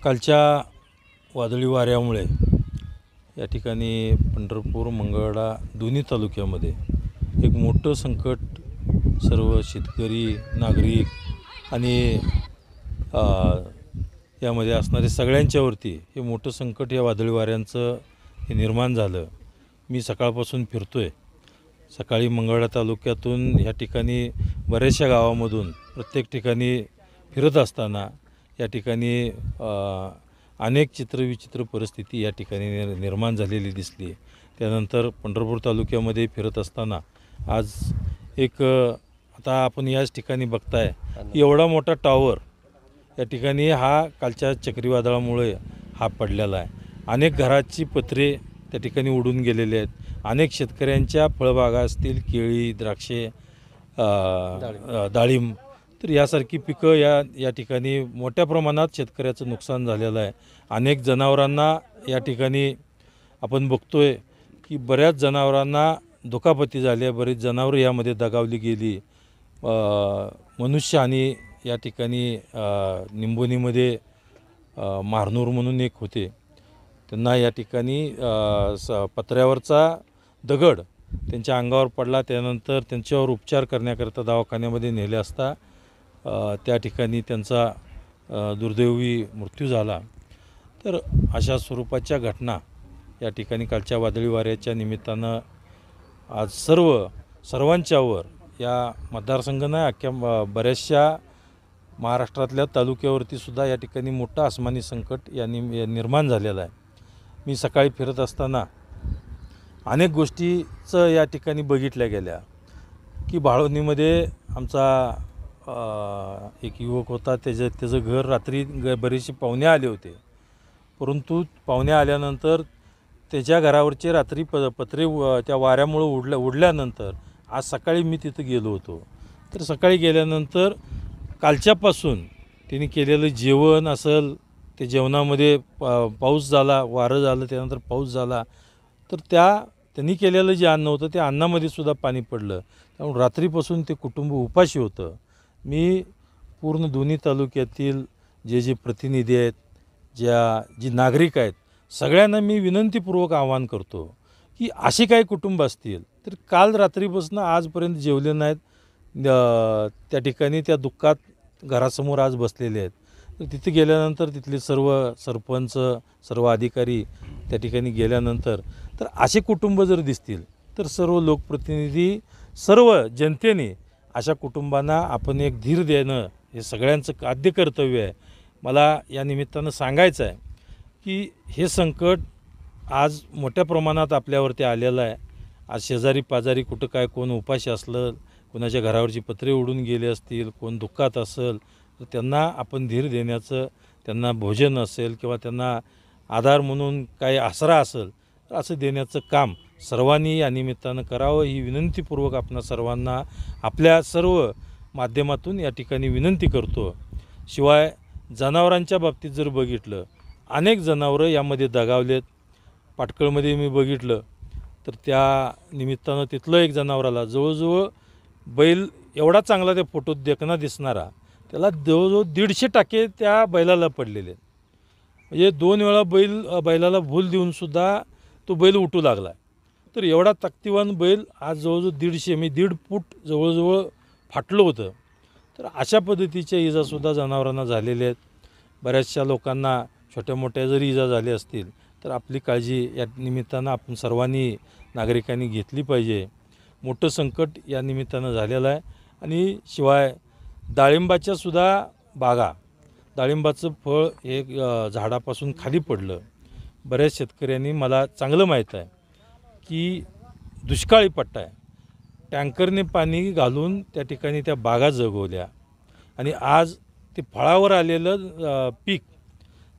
कालच्या वादळी वाऱ्यामुळे या ठिकाणी पंढरपूर मंगळवेढा दोन्ही तालुक्यामध्ये एक मोठं संकट सर्व शेतकरी नागरिक आणि यामध्ये असणारे सगळ्यांच्यावरती हे मोठं संकट या वादळी वाऱ्यांचं हे निर्माण झालं। मी सकाळपासून फिरतोय। सकाळी मंगळवेढा तालुक्यातून या ठिकाणी बऱ्याचशा गावामधून प्रत्येक ठिकाणी फिरत असताना या ठिकाणी अनेक चित्रविचित्र परिस्थिती या ठिकाणी निर्माण झालेली दिसली। त्यानंतर पंढरपूर तालुक्यामध्ये फिरत असताना आज एक आता आपण याच ठिकाणी बघताय एवढा मोठा टॉवर या ठिकाणी हा कालच्या चक्रीवादळामुळे हा पडलेला आहे। अनेक घराची पत्रे त्या ठिकाणी उडून गेलेले आहेत। अनेक शेतकऱ्यांच्या फळबागा असतील, केळी, द्राक्षे, डाळिंब, तर यासारखी पिकं या ठिकाणी मोठ्या प्रमाणात शेतकऱ्याचं नुकसान झालेलं आहे। अनेक जनावरांना या ठिकाणी आपण बघतोय की बऱ्याच जनावरांना दुखापती झाल्या, बरीच जनावरं यामध्ये दगावली गेली। मनुष्यहानी या ठिकाणी निंबोनीमध्ये मारनूर म्हणून एक होते, त्यांना या ठिकाणी पत्र्यावरचा दगड त्यांच्या अंगावर पडला। त्यानंतर त्यांच्यावर उपचार करण्याकरता दवाखान्यामध्ये नेले असता त्या ठिकाणी त्यांचा दुर्दैवी मृत्यू झाला। तर अशा स्वरूपाच्या घटना या ठिकाणी कालच्या वादळी वाऱ्याच्या निमित्तानं आज सर्वांच्यावर या मतदारसंघ नाही अख्ख्या बऱ्याचशा महाराष्ट्रातल्या तालुक्यावरती सुद्धा या ठिकाणी मोठं आसमानी संकट निर्माण झालेलं आहे। मी सकाळी फिरत असताना अनेक गोष्टीचं या ठिकाणी बघितल्या गेल्या की बाळवणीमध्ये आमचा एक युवक होता, त्याचं घर रात्री बरेचसे पाहुणे आले होते, परंतु पाहुणे आल्यानंतर त्याच्या घरावरचे रात्री पत्रे त्या वाऱ्यामुळे उडल्यानंतर आज सकाळी मी तिथं गेलो होतो। तर सकाळी गेल्यानंतर कालच्यापासून त्यांनी केलेलं जेवण असेल, ते जेवणामध्ये पाऊस झाला, वारं झालं, त्यानंतर पाऊस झाला, तर त्यांनी केलेलं जे अन्न होतं त्या अन्नामध्ये सुद्धा पाणी पडलं। त्यामुळे रात्रीपासून ते कुटुंब उपाशी होतं। मी पूर्ण दोन्ही तालुक्यातील जे प्रतिनिधी आहेत, जी नागरिक आहेत, सगळ्यांना मी विनंतीपूर्वक आवाहन करतो की असे काही कुटुंब असतील तर काल रात्रीपासून आजपर्यंत जेवले नाहीत, त्या ठिकाणी त्या दुःखात घरासमोर आज बसलेले आहेत। तर तिथे गेल्यानंतर तिथले सर्व सरपंच, सर्व अधिकारी त्या ठिकाणी गेल्यानंतर तर असे कुटुंब जर दिसतील तर सर्व लोकप्रतिनिधी, सर्व जनतेने अशा कुटुंबांना आपण एक धीर देणं हे सगळ्यांचं आद्य कर्तव्य आहे। मला या निमित्तानं सांगायचं आहे की हे संकट आज मोठ्या प्रमाणात आपल्यावरती आलेलं आहे। आज शेजारी पाजारी कुठं काय कोण उपाशी असलं, कोणाच्या घरावरची पत्रे उडून गेले असतील, कोण दुःखात असेल, तर त्यांना आपण धीर देण्याचं, त्यांना भोजन असेल किंवा त्यांना आधार म्हणून काही आसरा असेल तर असं देण्याचं काम सर्वांनी या निमित्तानं करावं ही विनंतीपूर्वक आपणा सर्वांना आपल्या सर्व माध्यमातून या ठिकाणी विनंती करतो। शिवाय जनावरांच्या बाबतीत जर बघितलं, अनेक जनावरं यामध्ये दगावलेत। पाटकळमध्ये मी बघितलं तर त्या निमित्तानं तिथलं एक जनावराला जवळजवळ बैल एवढा चांगला त्या फोटोत देखणा दिसणारा, त्याला जवळजवळ 150 टाके त्या बैलाला पडलेले। म्हणजे 2 वेळा बैलाला भूल देऊनसुद्धा तो बैल उठू लागला। तर एवढा ताकदीवान बैल आज जवळजवळ 1.5 फूट जवळजवळ फाटलं होतं। तर अशा पद्धतीच्या इजासुद्धा जनावरांना झालेल्या आहेत। बऱ्याचशा लोकांना छोट्या मोठ्या जरी इजा झाल्या असतील तर आपली काळजी या निमित्तानं आपण सर्वांनी नागरिकांनी घेतली पाहिजे। मोठं संकट या निमित्तानं झालेलं आहे। आणि शिवाय डाळिंबाच्या सुद्धा बागा, डाळिंबाचं फळ हे झाडापासून खाली पडलं। बऱ्याच शेतकऱ्यांनी, मला चांगलं माहीत आहे की दुष्काळी पट्टा आहे, टँकरने पाणी घालून त्या ठिकाणी त्या बागा जगवल्या आणि आज ते फळावर आलेलं पीक,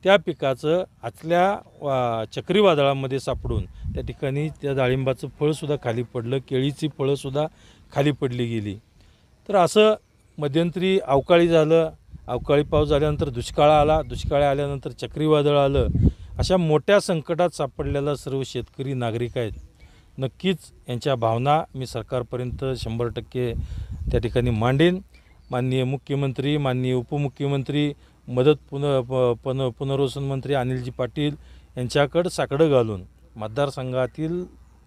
त्या पिकाचं आतल्या चक्रीवादळामध्ये सापडून त्या ठिकाणी त्या डाळिंबाचं फळसुद्धा खाली पडलं, केळीची फळंसुद्धा खाली पडली गेली। तर असं मध्यंतरी अवकाळी झालं, अवकाळी पाऊस झाल्यानंतर दुष्काळ आला, दुष्काळ आल्यानंतर चक्रीवादळ आलं। अशा मोठ्या संकटात सापडलेला सर्व शेतकरी नागरिक आहेत। नक्कीच यांच्या भावना मी सरकारपर्यंत 100% त्या ठिकाणी मांडेन। माननीय मुख्यमंत्री, माननीय उपमुख्यमंत्री मदत पुनर्वसन मंत्री अनिलजी पाटील यांच्याकडं साकडं घालून मतदारसंघातील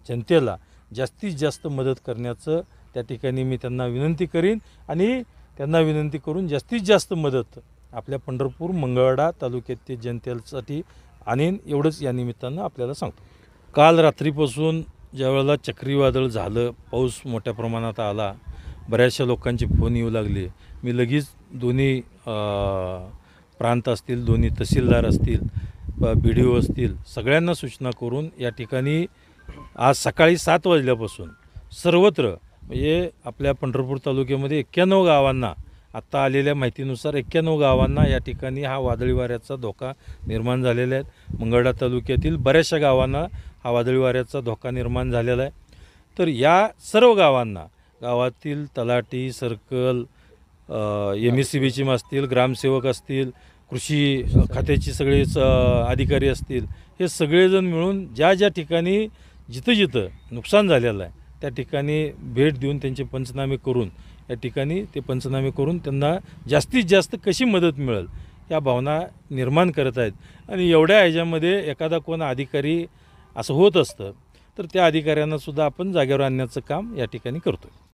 जनतेला जास्तीत जास्त मदत करण्याचं त्या ठिकाणी मी त्यांना विनंती करीन आणि त्यांना विनंती करून जास्तीत जास्त मदत आपल्या पंढरपूर मंगळवेढा तालुक्यातील जनतेसाठी आणीन एवढंच या निमित्तानं आपल्याला सांगतो. काल रात्रीपासून ज्यावेळेला चक्रीवादळ झालं, पाऊस मोठ्या प्रमाणात आला, बऱ्याचशा लोकांचे फोन येऊ लागले. मी लगेच दोन्ही प्रांत असतील, दोन्ही तहसीलदार असतील, BDO असतील, सगळ्यांना सूचना करून या ठिकाणी आज सकाळी 7 वाजल्यापासून सर्वत्र म्हणजे आपल्या पंढरपूर तालुक्यामध्ये 91 गावांना आत्ता आलेल्या माहितीनुसार 91 गावांना या ठिकाणी हा वादळी वाऱ्याचा धोका निर्माण झालेला आहे. मंगळवेढा तालुक्यातील बऱ्याचशा गावांना हा वादळी वाऱ्याचा धोका निर्माण झालेला आहे. तर या सर्व गावांना गावातील तलाठी, सर्कल, MSCBचे असतील, ग्रामसेवक असतील, कृषी खात्याचे सगळेच अधिकारी असतील, हे सगळेजण मिळून ज्या ज्या ठिकाणी जिथं नुकसान झालेलं आहे त्या ठिकाणी भेट देऊन त्यांचे पंचनामे करून या ठिकाणी ते पंचनामे करून त्यांना जास्तीत जास्त कशी मदत मिळेल या भावना निर्माण करत आहेत. आणि एवढ्या ह्याच्यामध्ये एखादा कोण अधिकारी असं होत असतं तर त्या अधिकाऱ्यांनासुद्धा आपण जागेवर आणण्याचं काम या ठिकाणी करतो.